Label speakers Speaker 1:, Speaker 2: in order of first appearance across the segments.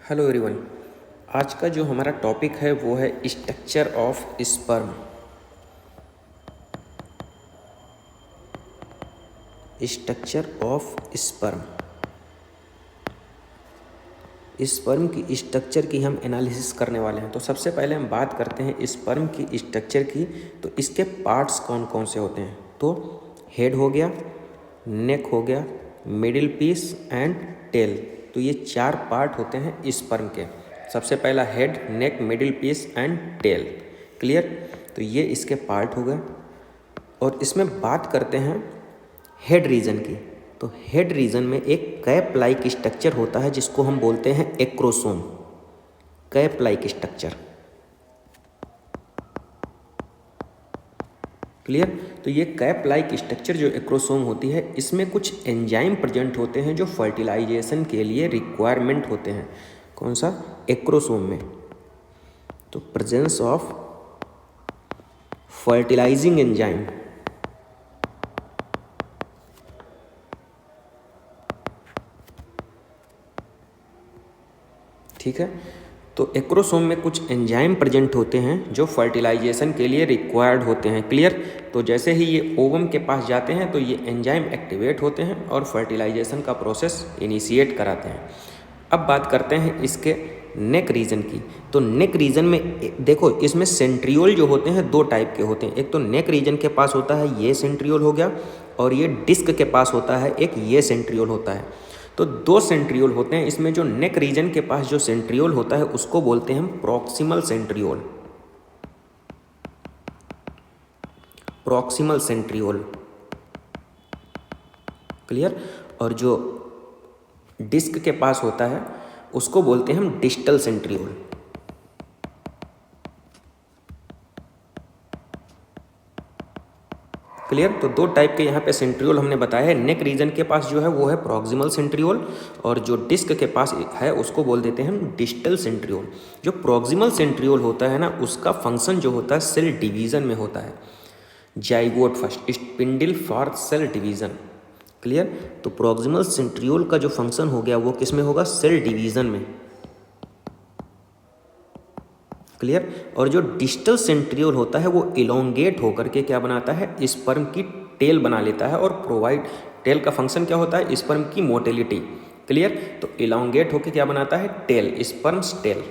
Speaker 1: Hello everyone. आज का जो हमारा टॉपिक है वो है structure of sperm. Structure of sperm. Sperm की स्ट्रक्चर की हम एनालिसिस करने वाले हैं। तो सबसे पहले हम बात करते हैं स्पर्म की स्ट्रक्चर की। तो इसके पार्ट्स कौन कौन से होते हैं? तो हेड हो गया, नेक हो गया, मिडिल पीस एंड टेल। तो ये 4 पार्ट होते हैं स्पर्म के। सबसे पहला head, neck, middle piece and tail. Clear? तो ये इसके पार्ट हो गए। और इसमें बात करते हैं हेड रीजन की। तो हेड रीजन में एक कैप लाइक स्ट्रक्चर होता है जिसको हम बोलते हैं acrosome. Cap like structure. Clear? तो ये कैप लाइक स्ट्रक्चर जो एक्रोसोम होती है, इसमें कुछ एंजाइम प्रेजेंट होते हैं जो फर्टिलाइजेशन के लिए रिक्वायरमेंट होते हैं। कौन सा? एक्रोसोम में। तो प्रेजेंस ऑफ फर्टिलाइजिंग एंजाइम। ठीक है। तो एक्रोसोम में कुछ एंजाइम प्रेजेंट होते हैं जो फर्टिलाइजेशन के लिए रिक्वायर्ड होते हैं। क्लियर? तो जैसे ही ये ओवम के पास जाते हैं तो ये एंजाइम एक्टिवेट होते हैं और फर्टिलाइजेशन का प्रोसेस इनिशिएट कराते हैं। अब बात करते हैं इसके नेक रीजन की। तो नेक रीजन में देखो, इसमें सेंट्रियोल जो होते हैं 2 टाइप के होते हैं। एक तो नेक रीजन के पास होता है ये सेंट्रियोल हो गया, और ये डिस्क के पास होता है एक ये सेंट्रियोल होता है। तो 2 सेंट्रियोल होते हैं इसमें। जो नेक रीजन के पास जो सेंट्रियोल होता है उसको बोलते हैं हम proximal centriole. Proximal centriole. Clear? और जो डिस्क के पास होता है उसको बोलते हैं हम डिस्टल सेंट्रियोल। क्लियर? तो 2 टाइप के यहाँ पे सेंट्रियोल हमने बताया है। नेक रीजन के पास जो है वो है प्रॉक्सिमल सेंट्रियोल, और जो डिस्क के पास है उसको बोल देते हैं हम डिस्टल सेंट्रियोल। जो प्रॉक्सिमल सेंट्रियोल होता है ना, उसका फंक्शन जो होता है सेल डिवीज़न में होता है। Zygote first, spindle for sale division. Clear? तो प्रॉक्सिमल सेंट्रियोल का जो फंक्शन हो गया वो किस में होगा? सेल डिवीज़न में। क्लियर? और जो डिस्टल सेंट्रियोल होता है वो इलोंगेट होकर के क्या बनाता है? स्पर्म की टेल बना लेता है और प्रोवाइड। टेल का फंक्शन क्या होता है? स्पर्म की मोटिलिटी। क्लियर? तो इलोंगेट होकर क्या बनाता है? Tail, sperms tail.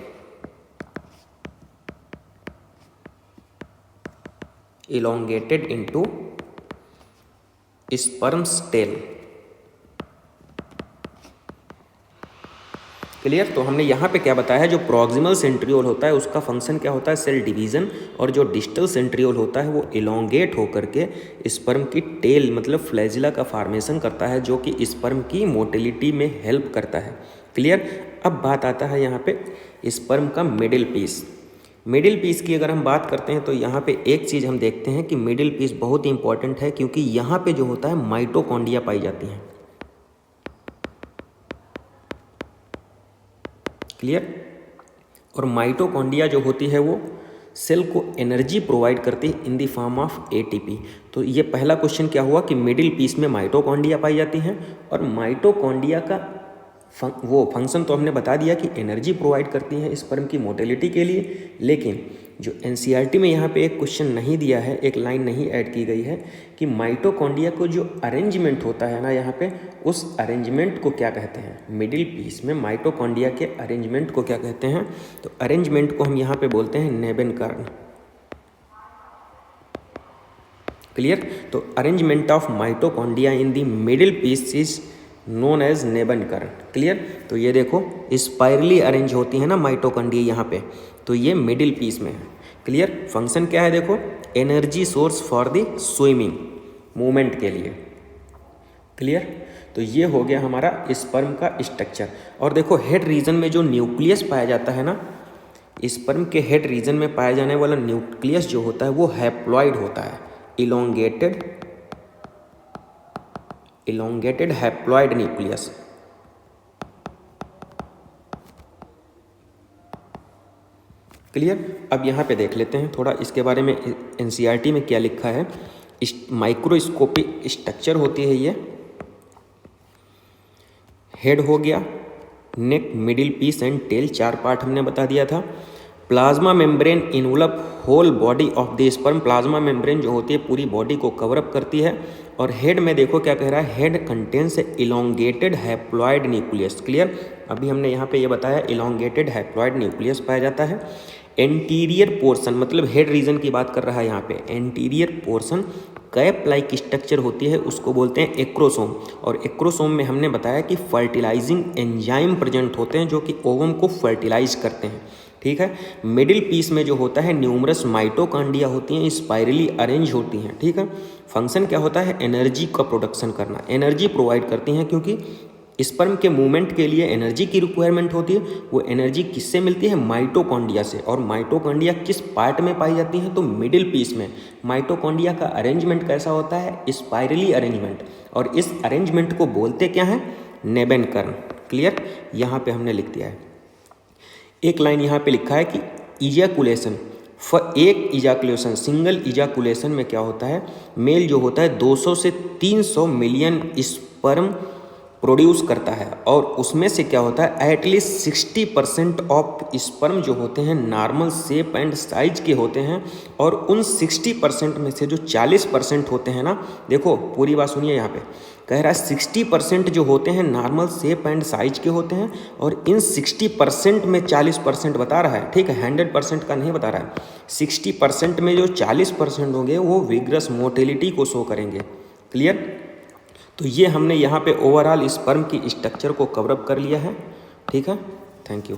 Speaker 1: Elongated into sperms tail. Clear? तो हमने यहाँ पे क्या बताया है? जो प्रॉक्सिमल सेंट्रियोल होता है उसका फंक्शन क्या होता है? Cell division. और जो डिस्टल सेंट्रियोल होता है वो इलोंगेट होकर के स्पर्म की टेल मतलब फ्लैजिला का फॉर्मेशन करता है, जो कि स्पर्म की मोटिलिटी में हेल्प करता है। क्लियर? अब बात आता है यहाँ पे स्पर्म का मिडिल पीस। मिडिल पीस की अगर हम बात करते हैं तो यहाँ पे एक चीज़ हम देखते हैं कि मिडिल पीस बहुत ही इंपॉर्टेंट है, क्योंकि यहाँ पे जो होता है माइटोकॉन्ड्रिया पाई जाती हैं। क्लियर? और माइटोकॉन्ड्रिया जो होती है वो सेल को एनर्जी प्रोवाइड करती है in the form of ATP. तो ये पहला क्वेश्चन क्या हुआ कि मिडिल पीस में माइटोकॉन्ड्रिया पाई जाती हैं, और माइटोकॉन्ड्रिया का वो फंक्शन तो हमने बता दिया कि एनर्जी प्रोवाइड करती है स्पर्म की मोटिलिटी के लिए। लेकिन जो एनसीईआरटी में यहाँ पे एक क्वेश्चन नहीं दिया है, एक लाइन नहीं ऐड की गई है कि माइटोकॉन्ड्रिया को जो अरेंजमेंट होता है ना यहाँ पे, उस अरेंजमेंट को क्या कहते हैं? मिडिल पीस में माइटोकॉन्ड्रिया के अरेंजमेंट को क्या कहते हैं? तो अरेंजमेंट को हम यहाँ पे बोलते हैं नेबेनकर्न। क्लियर? तो arrangement of mitochondria in the middle piece is known as nebenkern. Clear? तो ये देखो स्पाइरली अरेंज होती है ना माइटोकॉन्ड्रिया यहाँ पे, तो ये मिडिल पीस में है। क्लियर? फंक्शन क्या है? देखो, energy source for the swimming, movement के लिए। क्लियर? तो ये हो गया हमारा स्पर्म का स्ट्रक्चर। और देखो हेड रीजन में जो न्यूक्लियस पाया जाता है ना, स्पर्म के हेड रीजन में पाया जाने वाला न्यूक्लियस जो होता है वो हैप्लॉइड होता है। Elongated haploid nucleus. क्लियर? अब यहाँ पे देख लेते हैं थोड़ा इसके बारे में एनसीईआरटी में क्या लिखा है। माइक्रोस्कोपिक स्ट्रक्चर होती है ये। हेड हो गया, neck, middle piece and tail, 4 part हमने बता दिया था। Plasma membrane envelope whole body of the sperm, plasma membrane जो होती है पूरी बॉडी को कवर अप करती है। और हेड में देखो क्या कह रहा है, head contains elongated haploid nucleus. Clear, अभी हमने यहाँ पे ये बताया इलोंगेटेड हैप्लॉइड न्यूक्लियस पाया जाता है। एंटीरियर पोर्शन, मतलब हेड रीजन की बात कर रहा है यहाँ पे, anterior portion cap like structure होती है, उसको बोलते हैं एक्रोसोम। और एक्रोसोम में हमने बताया कि फर्टिलाइजिंग एंजाइम प्रेजेंट होते हैं जो कि ओवम को फर्टिलाइज करते हैं। ठीक है, मिडिल पीस में जो होता है न्यूमरस माइटोकॉन्ड्रिया होती हैं, स्पाइरली अरेंज होती हैं। ठीक है, फंक्शन क्या होता है, एनर्जी का प्रोडक्शन करना, एनर्जी प्रोवाइड करती हैं, क्योंकि स्पर्म के मूवमेंट के लिए एनर्जी की रिक्वायरमेंट होती है। वो एनर्जी किससे मिलती है, माइटोकॉन्ड्रिया से। और माइटोकॉन्ड्रिया किस पार्ट में पाई जाती है, तो मिडिल पीस में। माइटोकॉन्ड्रिया का अरेंजमेंट कैसा होता है, स्पाइरली अरेंजमेंट, और इस अरेंजमेंट को बोलते क्या है, नेबेनकर्न। क्लियर, यहाँ पे हमने लिख दिया है। एक लाइन यहाँ पे लिखा है कि इजैकुलेशन, एक इजैकुलेशन, सिंगल इजैकुलेशन में क्या होता है, मेल जो होता है 200 से 300 मिलियन स्पर्म प्रोड्यूस करता है। और उसमें से क्या होता है, एटलीस्ट 60% ऑफ स्पर्म जो होते हैं नॉर्मल शेप एंड साइज के होते हैं। और उन 60% में से जो 40% होते हैं ना, देखो पूरी बात सुनिए, यहाँ पे कह रहा है 60% जो होते हैं नॉर्मल शेप एंड साइज के होते हैं। और इन 60% में 40% बता रहा है, ठीक है, 100% का नहीं बता रहा है। 60% में जो 40% होंगे वो विग्रस मोटिलिटी को शो करेंगे। क्लियर, तो ये हमने यहाँ पे ओवरऑल स्पर्म की स्ट्रक्चर को कवर अप कर लिया है। ठीक है, थैंक यू।